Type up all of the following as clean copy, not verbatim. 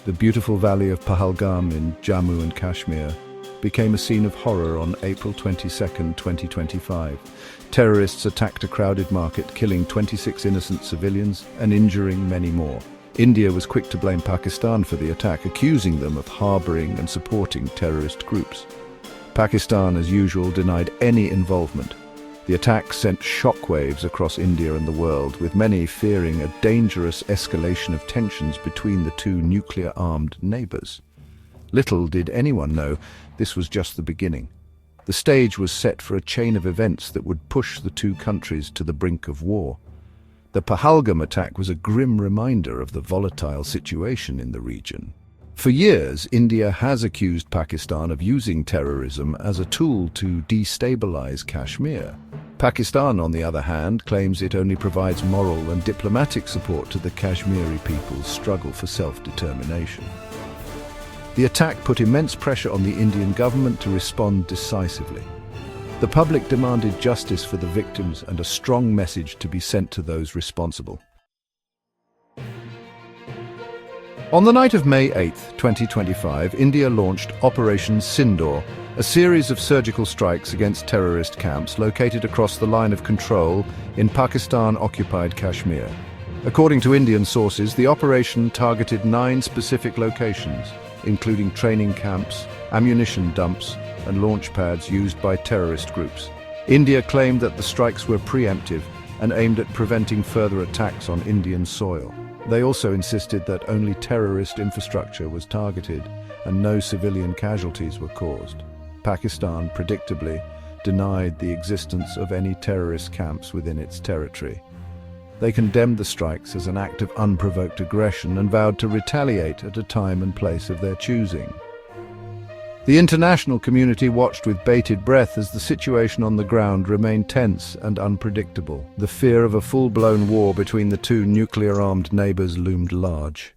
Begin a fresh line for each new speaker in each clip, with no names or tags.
The beautiful valley of Pahalgam in Jammu and Kashmir became a scene of horror on April 22, 2025. Terrorists attacked a crowded market, killing 26 innocent civilians and injuring many more. India was quick to blame Pakistan for the attack, accusing them of harboring and supporting terrorist groups. Pakistan, as usual, denied any involvement. The attack sent shockwaves across India and the world, with many fearing a dangerous escalation of tensions between the two nuclear-armed neighbors. Little did anyone know this was just the beginning. The stage was set for a chain of events that would push the two countries to the brink of war. The Pahalgam attack was a grim reminder of the volatile situation in the region. For years, India has accused Pakistan of using terrorism as a tool to destabilize Kashmir. Pakistan, on the other hand, claims it only provides moral and diplomatic support to the Kashmiri people's struggle for self-determination. The attack put immense pressure on the Indian government to respond decisively. The public demanded justice for the victims and a strong message to be sent to those responsible. On the night of May 8, 2025, India launched Operation Sindoor, a series of surgical strikes against terrorist camps located across the line of control in Pakistan-occupied Kashmir. According to Indian sources, the operation targeted 9 specific locations, including training camps, ammunition dumps, and launch pads used by terrorist groups. India claimed that the strikes were preemptive and aimed at preventing further attacks on Indian soil. They also insisted that only terrorist infrastructure was targeted and no civilian casualties were caused. Pakistan, predictably, denied the existence of any terrorist camps within its territory. They condemned the strikes as an act of unprovoked aggression and vowed to retaliate at a time and place of their choosing. The international community watched with bated breath as the situation on the ground remained tense and unpredictable. The fear of a full-blown war between the two nuclear-armed neighbors loomed large.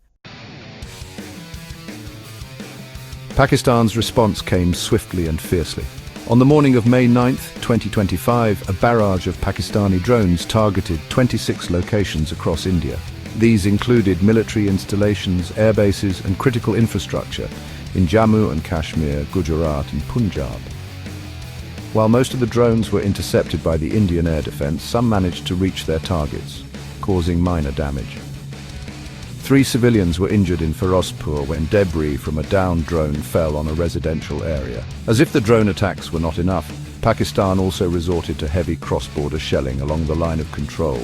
Pakistan's response came swiftly and fiercely. On the morning of May 9, 2025, a barrage of Pakistani drones targeted 26 locations across India. These included military installations, air bases, and critical infrastructure in Jammu and Kashmir, Gujarat, and Punjab. While most of the drones were intercepted by the Indian air defense, some managed to reach their targets, causing minor damage. 3 civilians were injured in Firozpur when debris from a downed drone fell on a residential area. As if the drone attacks were not enough, Pakistan also resorted to heavy cross-border shelling along the line of control.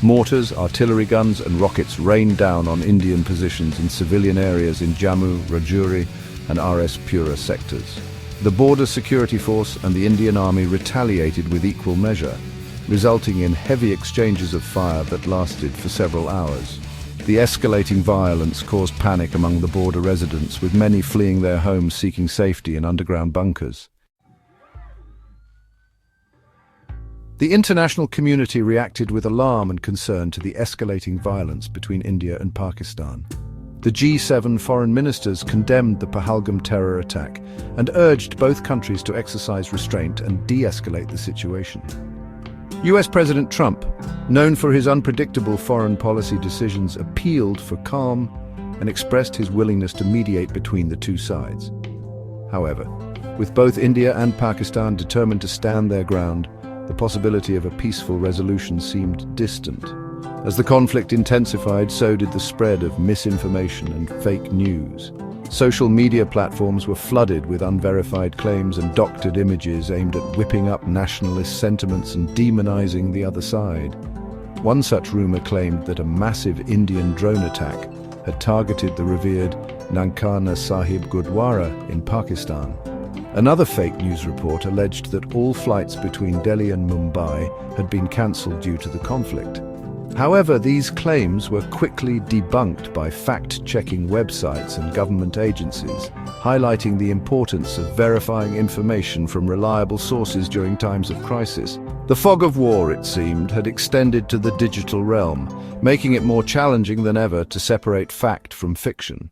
Mortars, artillery guns, and rockets rained down on Indian positions in civilian areas in Jammu, Rajouri, and RS Pura sectors. The Border Security Force and the Indian Army retaliated with equal measure, resulting in heavy exchanges of fire that lasted for several hours. The escalating violence caused panic among the border residents, with many fleeing their homes seeking safety in underground bunkers. The international community reacted with alarm and concern to the escalating violence between India and Pakistan. The G7 foreign ministers condemned the Pahalgam terror attack and urged both countries to exercise restraint and de-escalate the situation. US President Trump, known for his unpredictable foreign policy decisions, appealed for calm and expressed his willingness to mediate between the two sides. However, with both India and Pakistan determined to stand their ground, the possibility of a peaceful resolution seemed distant. As the conflict intensified, so did the spread of misinformation and fake news. Social media platforms were flooded with unverified claims and doctored images aimed at whipping up nationalist sentiments and demonizing the other side. One such rumor claimed that a massive Indian drone attack had targeted the revered Nankana Sahib Gurdwara in Pakistan. Another fake news report alleged that all flights between Delhi and Mumbai had been cancelled due to the conflict. However, these claims were quickly debunked by fact-checking websites and government agencies, highlighting the importance of verifying information from reliable sources during times of crisis. The fog of war, it seemed, had extended to the digital realm, making it more challenging than ever to separate fact from fiction.